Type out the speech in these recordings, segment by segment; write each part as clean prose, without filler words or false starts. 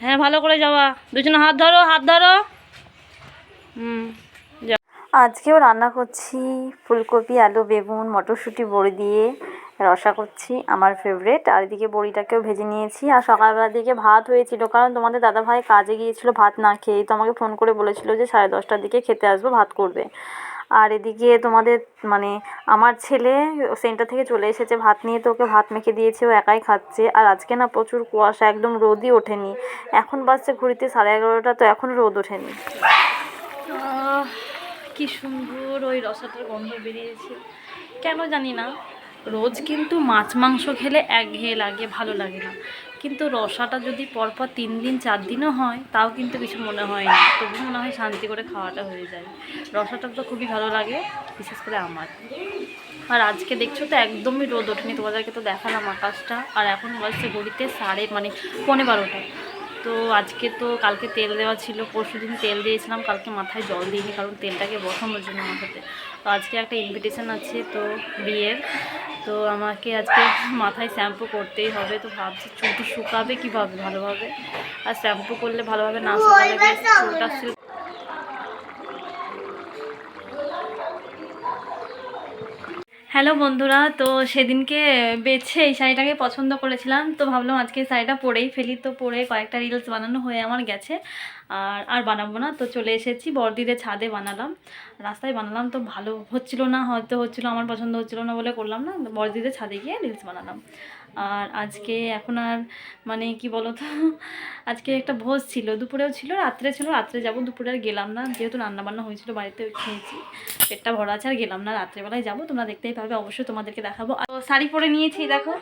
হ্যাঁ ভালো করে যাওয়া, দুজনে হাত ধরো, হাত ধরো। আজকেও রান্না করছি ফুলকপি, আলু, বেগুন, মটরশুঁটি, বড়ি দিয়ে রসা করছি, আমার ফেভারিট। আর এদিকে বড়িটাকেও ভেজে নিয়েছি। আর সকালবেলার দিকে ভাত হয়েছিল, কারণ তোমাদের দাদাভাই কাজে গিয়েছিল ভাত না খেয়েই, তো আমাকে ফোন করে বলেছিল যে 10:30টার দিকে খেতে আসবো, ভাত করবে। আর এদিকে তোমাদের মানে আমার ছেলে সেন্টার থেকে চলে এসেছে ভাত নিয়ে, তো ওকে ভাত মেখে দিয়েছে, ও একাই খাচ্ছে। আর আজকে না প্রচুর কুয়াশা, একদম রোদই ওঠেনি। এখন বাজছে ঘড়িতে 11:30, তো এখন রোদ ওঠেনি। কি সুন্দর ওই রসাটার গন্ধ বেরিয়েছে, কেন জানি না। রোজ কিন্তু মাছ মাংস খেলে একঘেয়ে লাগে, ভালো লাগে না, কিন্তু রসাটা যদি পরপর 3 দিন 4 দিনও হয় তাও কিন্তু কিছু মনে হয় না, তবু মনে হয় শান্তি করে খাওয়াটা হয়ে যায়। রসাটা তো খুবই ভালো লাগে, বিশেষ করে আমার। আর আজকে দেখছো তো একদমই রোদ ওঠেনি, তোমাদেরকে তো দেখালাম আকাশটা। আর এখন বাজছে ঘড়িতে 12:15। তো আজকে তো কালকে তেল দেওয়া ছিল, পরশুদিন তেল দিয়েছিলাম, কালকে মাথায় জল দিইনি কারণ তেলটাকে বসানোর জন্য মাথাতে। তো আজকে একটা ইনভিটেশন আছে তো বিয়ের, তো আমাকে আজকে মাথায় শ্যাম্পু করতেই হবে। তো ভাবছি চুলটি শুকাবে কীভাবে ভালোভাবে, আর শ্যাম্পু করলে ভালোভাবে না শুকালে বেশ চুলটা সিল্ক। হ্যালো বন্ধুরা, তো সেদিনকে বেছে এই শাড়িটাকে পছন্দ করেছিলাম, তো ভাবলাম আজকে শাড়িটা পরেই ফেলি। তো পরে কয়েকটা রিলস বানানো হয়ে আমার গেছে, আর বানাবো না। তো চলে এসেছি বড়দিদের ছাদে, বানালাম, রাস্তায় বানালাম। তো ভালো হচ্ছিল না, হয়তো হচ্ছিলো, আমার পছন্দ হচ্ছিলো না বলে করলাম না। বড়দিদের ছাদে গিয়ে রিলস বানালাম। আর আজকে এখন আর মানে কি বলো তো, আজকে একটা ভোজ ছিল, দুপুরেও ছিল, রাত্রে ছিল। রাত্রে যাবো, দুপুরে আর গেলাম না, যেহেতু রান্নাবান্না হয়েছিল বাড়িতে, খেয়েছি, পেটটা ভরা আছে, আর গেলাম না। রাত্রেবেলায় যাবো, তোমরা দেখতেই পাবে, অবশ্যই তোমাদেরকে দেখাবো। আর শাড়ি পরে নিয়েছি দেখো,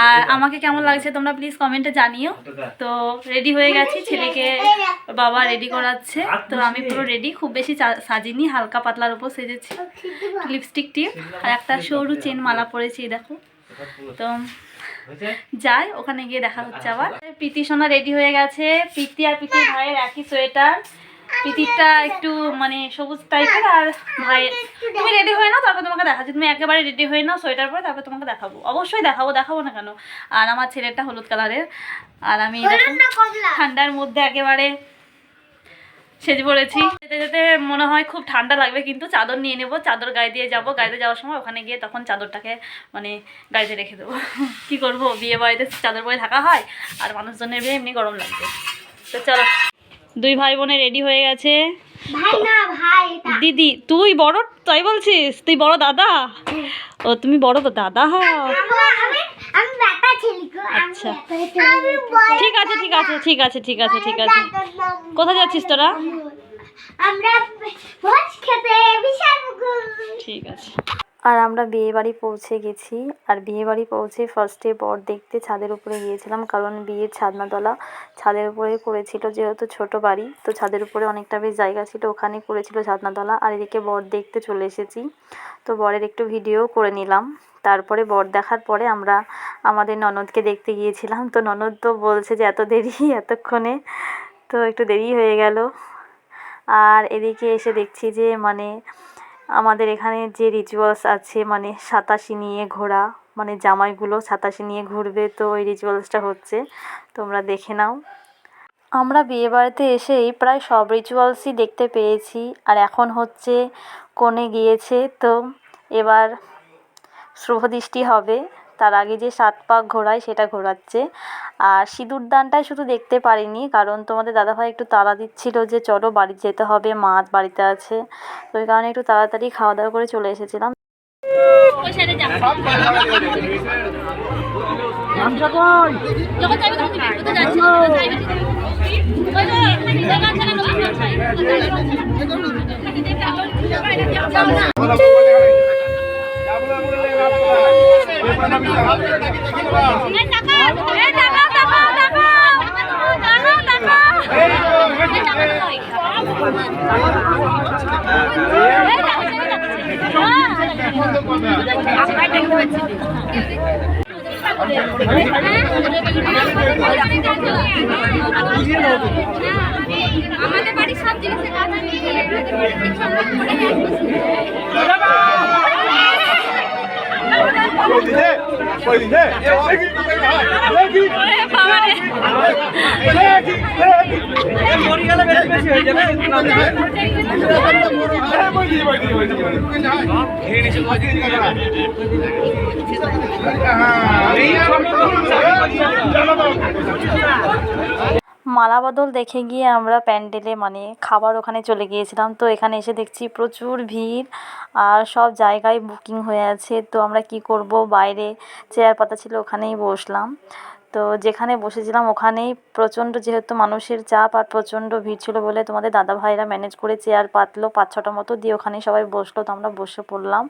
আর আমাকে কেমন লাগছে তোমরা প্লিজ কমেন্টে জানিও। তো রেডি হয়ে গেছি, ছেলেকে বাবা রেডি করাচ্ছে। তো আমি পুরো রেডি, খুব বেশি সাজিনি, হালকা পাতলার উপর সেজেছি, লিপস্টিক টিপ আর একটা সরু চেন মালা পরেছি দেখো। তো যাই, ওখানে গিয়ে দেখা হচ্ছে আবার। প্রীতি সোনা রেডি হয়ে গেছে, প্রীতি আর প্রীতির ভাইয়ের একই সোয়েটার, প্রীতিরটা একটু মানে সবুজ টাইপের, আর ভাইয়ের। তুমি রেডি হয়ে নাও, তারপর তোমাকে দেখাচ্ছি। তুমি একেবারে রেডি হয়ে নাও সোয়েটার পরে, তারপর তোমাকে দেখাবো, অবশ্যই দেখাবো না কেন। আর আমার ছেলেটা হলুদ কালারের, আর আমি ঠান্ডার মধ্যে একেবারে সেজে পড়েছি। যেতে যেতে মনে হয় খুব ঠান্ডা লাগবে, কিন্তু চাদর নিয়ে নেবো, চাদর গায়ে দিয়ে যাবো। গাড়িতে যাওয়ার সময় ওখানে গিয়ে তখন চাদরটাকে মানে গাড়িতে রেখে দেবো। কী করবো, বিয়ে বাড়িতে চাদর পরে থাকা হয়, আর মানুষজনের বিয়ে এমনি গরম লাগবে। তো চলো, দুই ভাই বোনে রেডি হয়ে গেছে। দিদি তুই বড়, তাই বলছিস? তুই বড় দাদা? ও তুমি বড় দাদা হও? আচ্ছা ঠিক আছে ঠিক আছে ঠিক আছে ঠিক আছে ঠিক আছে। কোথায় যাচ্ছিস তোরা? ঠিক আছে। আর আমরা বিয়েবাড়ি পৌঁছে গেছি। আর বিয়েবাড়ি পৌঁছে ফার্স্টে বর দেখতে ছাদের উপরে গিয়েছিলাম, কারণ বিয়ের ছাদনাতলা ছাদের উপরে করেছিল, যেহেতু ছোট বাড়ি, তো ছাদের উপরে অনেকটা বেশ জায়গা ছিল, ওখানে করেছিল ছাদনাতলা। আর এদিকে বর দেখতে চলে এসেছি, তো বরের একটু ভিডিও করে নিলাম। তারপরে বর দেখার পরে আমরা আমাদের ননদকে দেখতে গিয়েছিলাম। তো ননদ তো বলছে যে এত দেরি, এতক্ষণে, তো একটু দেরি হয়ে গেল। আর এদিকে এসে দেখছি যে মানে আমাদের এখানে যে রিচুয়ালস আছে, মানে সাতাশি নিয়ে ঘোরা, মানে জামাইগুলো সাতাশি নিয়ে ঘুরবে, তো ওই রিচুয়ালসটা হচ্ছে, তোমরা দেখে নাও। আমরা বিয়েবাড়িতে এসেই প্রায় সব রিচুয়ালসই দেখতে পেয়েছি। আর এখন হচ্ছে কনে গিয়েছে, তো এবার শুভদৃষ্টি হবে, তার আগে যে 7 পাক ঘোরায় সেটা ঘোরাচ্ছে। আর সিঁদুর দানটাই শুধু দেখতে পারিনি, কারণ তোমাদের দাদাভাই একটু তাড়া দিচ্ছিল যে চলো বাড়ি যেতে হবে, মাছ বাড়িতে আছে, তো ওই কারণে একটু তাড়াতাড়ি খাওয়া দাওয়া করে চলে এসেছিলাম। আমাদের বাড়ির সব জিনিসের কথা নিয়ে মালা বদল দেখে গিয়ে আমরা প্যান্ডেলে মানে খাবার ওখানে চলে গিয়েছিলাম। তো এখানে এসে দেখছি প্রচুর ভিড় আর সব জায়গায় বুকিং হয়ে আছে। তো আমরা কি করব, বাইরে চেয়ার পাতা ছিল ওখানেই বসলাম। তো যেখানে বসেছিলাম ওখানেই প্রচণ্ড যেহেতু মানুষের চাপ আর প্রচণ্ড ভিড় ছিল বলে তোমাদের দাদা ভাইরা ম্যানেজ করে চেয়ার পাতলো 5-6টা মতো, দিয়ে ওখানেই সবাই বসলো। তো আমরা বসে পড়লাম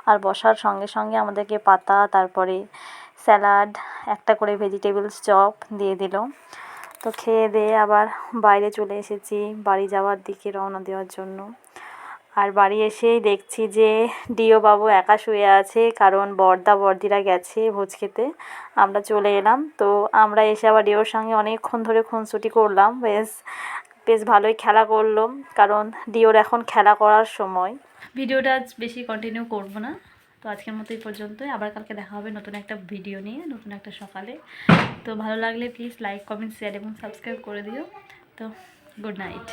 আর বসার সঙ্গে সঙ্গে আমাদেরকে পাতা, তারপরে স্যালাড, একটা করে ভেজিটেবলস চপ দিয়ে দিল। তো খেয়ে দিয়ে আবার বাইরে চলে এসেছি বাড়ি যাওয়ার দিকে রওনা দেওয়ার জন্য। আর বাড়ি এসেই দেখছি যে ডিও বাবু একা শুয়ে আছে, কারণ বড়দা বড়দিরা গেছে ভোজ খেতে। আমরা চলে এলাম। তো আমরা এসে আবার ডিওর সঙ্গে অনেকক্ষণ ধরে খুনসুটি করলাম। বেশ ভালোই খেলা করলো, কারণ ডিওর এখন খেলা করার সময়। ভিডিওটা আজ বেশি কন্টিনিউ করব না। তো আজকের মতো এই পর্যন্তই। আবার কালকে দেখা হবে নতুন একটা ভিডিও নিয়ে, নতুন একটা সকালে। তো ভালো লাগলে প্লিজ লাইক, কমেন্ট, শেয়ার এবং সাবস্ক্রাইব করে দিও। তো গুড নাইট।